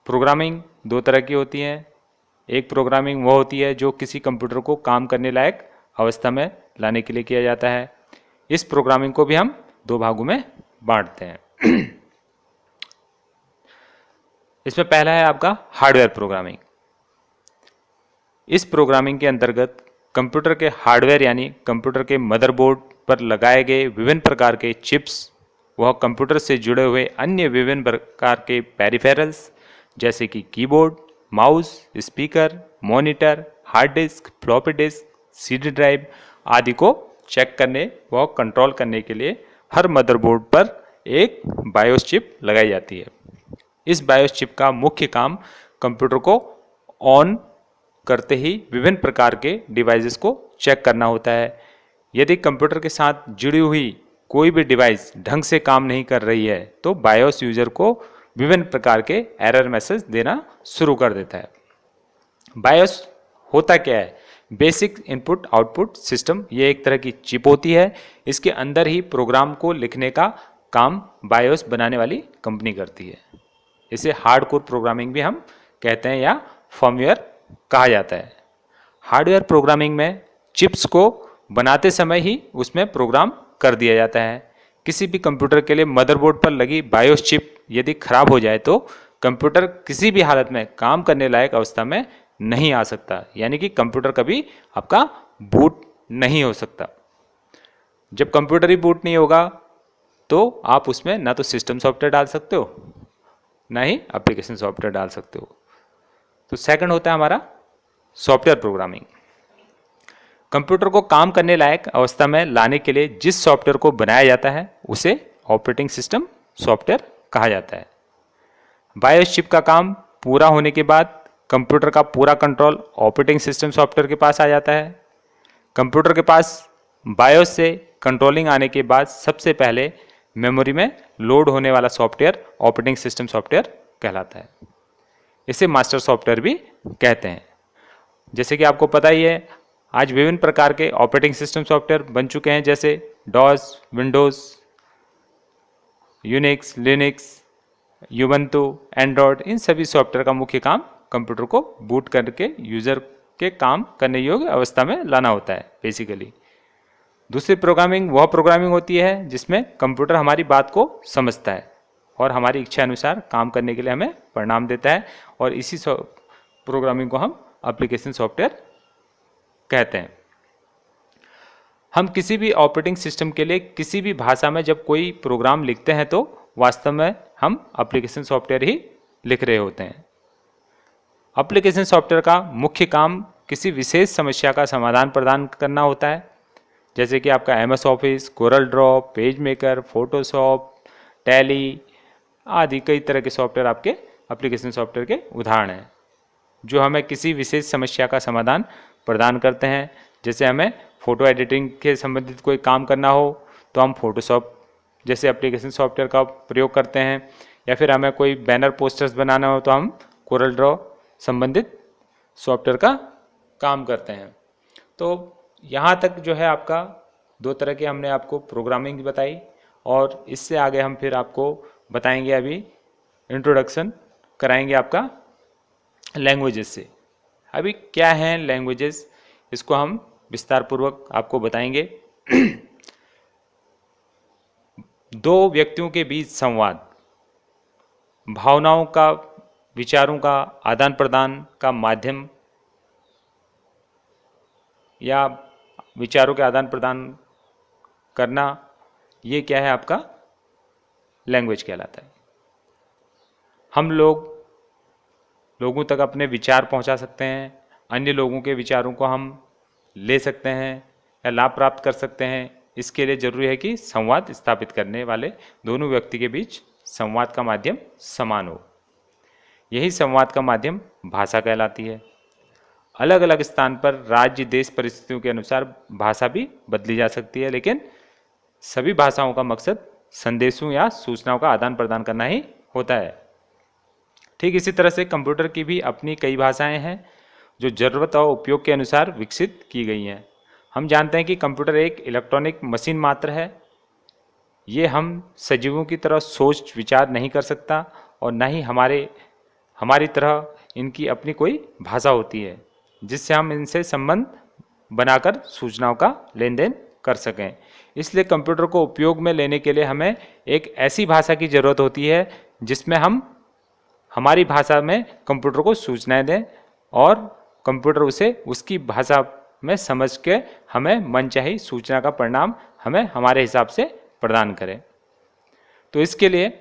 Programming दो तरह की होती है। एक प्रोग्रामिंग वो होती है जो किसी कंप्यूटर को काम करने लायक अवस्था में लाने के लिए किया जाता है। इस प्रोग्रामिंग को भी हम दो भागों में बांटते हैं। इसमें पहला है आपका हार्डवेयर प्रोग्रामिंग। इस प्रोग्रामिंग के अंतर्गत कंप्यूटर के हार्डवेयर यानी कंप्यूटर के मदरबोर्ड पर लगाए गए विभिन्न प्रकार के चिप्स वह कंप्यूटर से जुड़े हुए अन्य विभिन्न प्रकार के पेरिफेरल्स जैसे कि keyboard, mouse, speaker, monitor, hard disk, floppy disk, CD drive आदि को चेक करने व कंट्रोल करने के लिए हर मदरबोर्ड पर एक बायोस चिप लगाई जाती है। इस बायोस चिप का मुख्य काम कंप्यूटर को ऑन करते ही विभिन्न प्रकार के डिवाइसेस को चेक करना होता है। यदि कंप्यूटर के साथ जुड़ी हुई कोई भी डिवाइस ढंग से काम नहीं कर रही है तो बायोस यूजर को विभिन्न प्रकार के एरर मैसेज देना शुरू कर देता है। बायोस होता क्या है? Basic input output system. ये एक तरह की चिप होती है। इसके अंदर ही प्रोग्राम को लिखने का काम बायोस बनाने वाली कंपनी करती है। इसे हार्डकोर प्रोग्रामिंग भी हम कहते हैं या फर्मवेयर कहा जाता है। हार्डवेयर प्रोग्रामिंग में चिप्स को बनाते समय ही उसमें प्रोग्राम कर दिया जाता है। किसी भी कंप्यूटर के लिए मदरबोर्ड पर लगी बायोस चिप यदि खराब हो जाए तो कंप्यूटर किसी भी हालत में काम करने लायक अवस्था में नहीं आ सकता, यानी कि कंप्यूटर कभी आपका बूट नहीं हो सकता। जब कंप्यूटर ही बूट नहीं होगा तो आप उसमें ना तो सिस्टम सॉफ्टवेयर डाल सकते हो ना ही एप्लीकेशन सॉफ्टवेयर डाल सकते हो। तो सेकंड होता है हमारा सॉफ्टवेयर प्रोग्रामिंग। कंप्यूटर को काम करने लायक अवस्था में लाने के लिए जिस सॉफ्टवेयर को बनाया जाता है उसे ऑपरेटिंग सिस्टम सॉफ्टवेयर कहा जाता है। बायोस चिप का काम पूरा होने के बाद कंप्यूटर का पूरा कंट्रोल ऑपरेटिंग सिस्टम सॉफ्टवेयर के पास आ जाता है। कंप्यूटर के पास बायोस से कंट्रोलिंग आने के बाद सबसे पहले मेमोरी में लोड होने वाला सॉफ्टवेयर ऑपरेटिंग सिस्टम सॉफ्टवेयर कहलाता है। इसे मास्टर सॉफ्टवेयर भी कहते हैं। जैसे कि आपको पता ही है आज विभिन्न प्रकार के ऑपरेटिंग सिस्टम सॉफ्टवेयर बन चुके हैं जैसे DOS, Windows, Unix, Linux, Ubuntu, Android. इन सभी सॉफ्टवेयर का मुख्य काम कंप्यूटर को बूट करके यूज़र के काम करने योग्य अवस्था में लाना होता है बेसिकली। दूसरी प्रोग्रामिंग वह प्रोग्रामिंग होती है जिसमें कंप्यूटर हमारी बात को समझता है और हमारी इच्छा अनुसार काम करने के लिए हमें परिणाम देता है और इसी प्रोग्रामिंग को हम एप्लीकेशन सॉफ्टवेयर कहते हैं। हम किसी भी ऑपरेटिंग सिस्टम के लिए किसी भी भाषा में जब कोई प्रोग्राम लिखते हैं तो वास्तव में हम एप्लीकेशन सॉफ्टवेयर ही लिख रहे होते हैं। एप्लीकेशन सॉफ्टवेयर का मुख्य काम किसी विशेष समस्या का समाधान प्रदान करना होता है, जैसे कि आपका MS office, Corel Draw, page maker, Photoshop, tally आदि कई तरह के सॉफ्टवेयर आपके एप्लीकेशन सॉफ्टवेयर के उदाहरण हैं जो हमें किसी विशेष समस्या का समाधान प्रदान करते हैं। जैसे हमें फ़ोटो एडिटिंग के संबंधित कोई काम करना हो तो हम फोटोशॉप जैसे एप्लीकेशन सॉफ्टवेयर का प्रयोग करते हैं, या फिर हमें कोई बैनर पोस्टर्स बनाना हो तो हम कोरल ड्रॉ संबंधित सॉफ्टवेयर का काम करते हैं। तो यहाँ तक जो है आपका दो तरह के हमने आपको प्रोग्रामिंग बताई और इससे आगे हम फिर आपको बताएंगे, अभी इंट्रोडक्शन कराएंगे आपका लैंग्वेजेस से। अभी क्या हैं लैंग्वेजेस, इसको हम विस्तार पूर्वक आपको बताएंगे। दो व्यक्तियों के बीच संवाद, भावनाओं का, विचारों का आदान प्रदान का माध्यम या विचारों के आदान प्रदान करना, ये क्या है आपका लैंग्वेज कहलाता है। हम लोगों तक अपने विचार पहुंचा सकते हैं, अन्य लोगों के विचारों को हम ले सकते हैं या लाभ प्राप्त कर सकते हैं। इसके लिए जरूरी है कि संवाद स्थापित करने वाले दोनों व्यक्ति के बीच संवाद का माध्यम समान हो। यही संवाद का माध्यम भाषा कहलाती है। अलग अलग स्थान पर राज्य, देश, परिस्थितियों के अनुसार भाषा भी बदली जा सकती है, लेकिन सभी भाषाओं का मकसद संदेशों या सूचनाओं का आदान प्रदान करना ही होता है। ठीक इसी तरह से कंप्यूटर की भी अपनी कई भाषाएं हैं जो जरूरत और उपयोग के अनुसार विकसित की गई हैं। हम जानते हैं कि कंप्यूटर एक इलेक्ट्रॉनिक मशीन मात्र है। ये हम सजीवों की तरह सोच विचार नहीं कर सकता और न ही हमारी तरह इनकी अपनी कोई भाषा होती है जिससे हम इनसे संबंध बनाकर सूचनाओं का लेन देन कर सकें। इसलिए कंप्यूटर को उपयोग में लेने के लिए हमें एक ऐसी भाषा की ज़रूरत होती है जिसमें हम हमारी भाषा में कंप्यूटर को सूचनाएं दें और कंप्यूटर उसे उसकी भाषा में समझ के हमें मनचाही सूचना का परिणाम हमें हमारे हिसाब से प्रदान करें। तो इसके लिए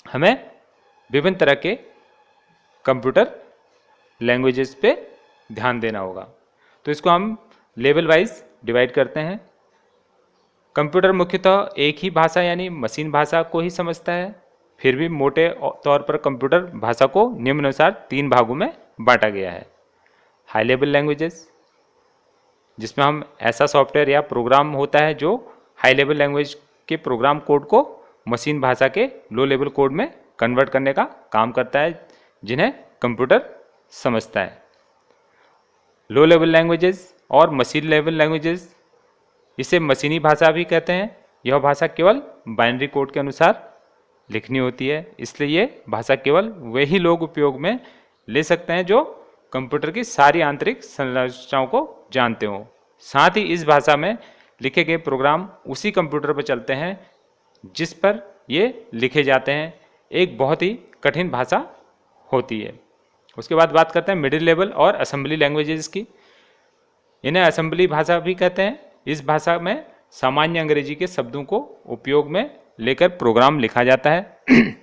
हमें विभिन्न तरह के कंप्यूटर लैंग्वेजेस पे ध्यान देना होगा। तो इसको हम लेवल वाइज डिवाइड करते हैं। कंप्यूटर मुख्यतः एक ही भाषा यानी मशीन भाषा को ही समझता है, फिर भी मोटे तौर पर कंप्यूटर भाषा को निम्नानुसार 3 भागों में बांटा गया है। हाई लेवल लैंग्वेजेस, जिसमें हम ऐसा सॉफ्टवेयर या प्रोग्राम होता है जो हाई लेवल लैंग्वेज के प्रोग्राम कोड को मशीन भाषा के लो लेवल कोड में कन्वर्ट करने का काम करता है, जिन्हें कंप्यूटर समझता है। लो लेवल लैंग्वेजेस और मशीन लेवल लैंग्वेजेस, इसे मशीनी भाषा भी कहते हैं। यह भाषा केवल बाइनरी कोड के अनुसार लिखनी होती है, इसलिए ये भाषा केवल वही लोग उपयोग में ले सकते हैं जो कंप्यूटर की सारी आंतरिक संरचनाओं को जानते हों। साथ ही इस भाषा में लिखे गए प्रोग्राम उसी कंप्यूटर पर चलते हैं जिस पर ये लिखे जाते हैं। एक बहुत ही कठिन भाषा होती है। उसके बाद बात करते हैं मिडिल लेवल और असेंबली लैंग्वेजेस की। इन्हें असेंबली भाषा भी कहते हैं। इस भाषा में सामान्य अंग्रेजी के शब्दों को उपयोग में लेकर प्रोग्राम लिखा जाता है।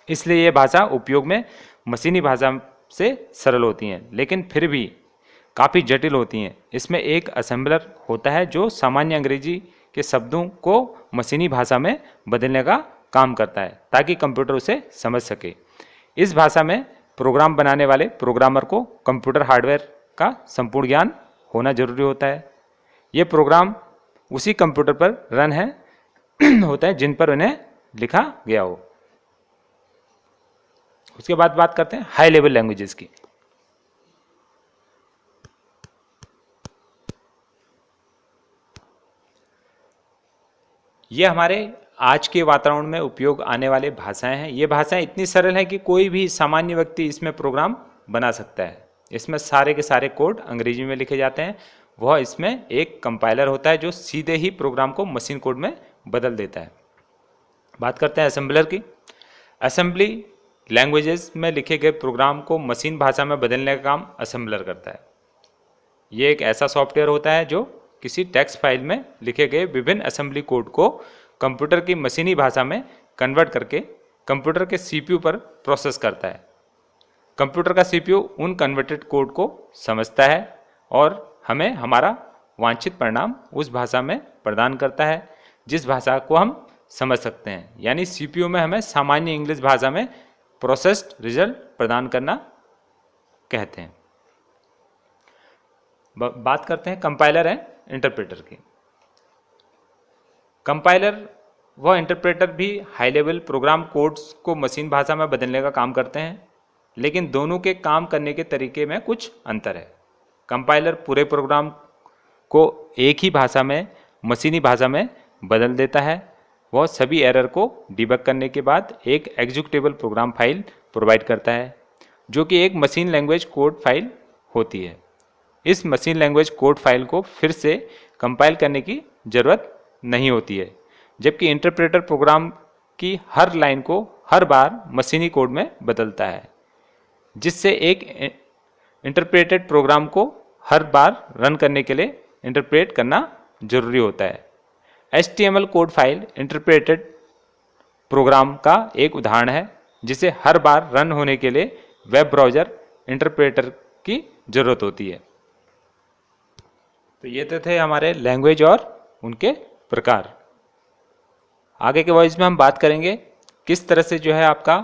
इसलिए यह भाषा उपयोग में मशीनी भाषा से सरल होती हैं, लेकिन फिर भी काफ़ी जटिल होती हैं। इसमें एक असेंबलर होता है जो सामान्य अंग्रेजी के शब्दों को मशीनी भाषा में बदलने का काम करता है ताकि कंप्यूटर उसे समझ सके। इस भाषा में प्रोग्राम बनाने वाले प्रोग्रामर को कंप्यूटर हार्डवेयर का संपूर्ण ज्ञान होना जरूरी होता है। ये प्रोग्राम उसी कंप्यूटर पर रन है होता है जिन पर उन्हें लिखा गया हो। उसके बाद बात करते हैं हाई लेवल लैंग्वेजेस की। ये हमारे आज के वातावरण में उपयोग आने वाले भाषाएं हैं। ये भाषाएं इतनी सरल हैं कि कोई भी सामान्य व्यक्ति इसमें प्रोग्राम बना सकता है। इसमें सारे के सारे कोड अंग्रेजी में लिखे जाते हैं। वह इसमें एक कंपाइलर होता है जो सीधे ही प्रोग्राम को मशीन कोड में बदल देता है। बात करते हैं असेंबलर की। असेंबली लैंग्वेजेस में लिखे गए प्रोग्राम को मशीन भाषा में बदलने का काम असेंबलर करता है। ये एक ऐसा सॉफ्टवेयर होता है जो किसी टेक्स्ट फाइल में लिखे गए विभिन्न असेंबली कोड को कंप्यूटर की मशीनी भाषा में कन्वर्ट करके कंप्यूटर के सीपीयू पर प्रोसेस करता है। कंप्यूटर का सीपीयू उन कन्वर्टेड कोड को समझता है और हमें हमारा वांछित परिणाम उस भाषा में प्रदान करता है जिस भाषा को हम समझ सकते हैं। यानी सीपीयू में हमें सामान्य इंग्लिश भाषा में प्रोसेस्ड रिजल्ट प्रदान करना कहते हैं। बात करते हैं कंपाइलर एंड इंटरप्रेटर की। कंपाइलर व इंटरप्रेटर भी हाई लेवल प्रोग्राम कोड्स को मशीन भाषा में बदलने का काम करते हैं, लेकिन दोनों के काम करने के तरीके में कुछ अंतर है। कंपाइलर पूरे प्रोग्राम को एक ही भाषा में मशीनी भाषा में बदल देता है। वह सभी एरर को डिबग करने के बाद एक एग्जीक्यूटेबल प्रोग्राम फाइल प्रोवाइड करता है जो कि एक मशीन लैंग्वेज कोड फाइल होती है। इस मशीन लैंग्वेज कोड फाइल को फिर से कंपाइल करने की ज़रूरत नहीं होती है, जबकि इंटरप्रेटर प्रोग्राम की हर लाइन को हर बार मशीनी कोड में बदलता है, जिससे एक इंटरप्रेटेड प्रोग्राम को हर बार रन करने के लिए इंटरप्रेट करना जरूरी होता है। HTML code file interpreted program का एक उदाहरण है जिसे हर बार रन होने के लिए वेब ब्राउज़र इंटरप्रेटर की ज़रूरत होती है। तो ये तो थे हमारे लैंग्वेज और उनके प्रकार। आगे के वॉइस में हम बात करेंगे किस तरह से जो है आपका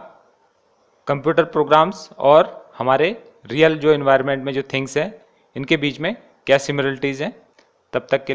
कंप्यूटर प्रोग्राम्स और हमारे रियल जो एनवायरनमेंट में जो थिंग्स हैं इनके बीच में क्या सिमिलरिटीज़ हैं। तब तक के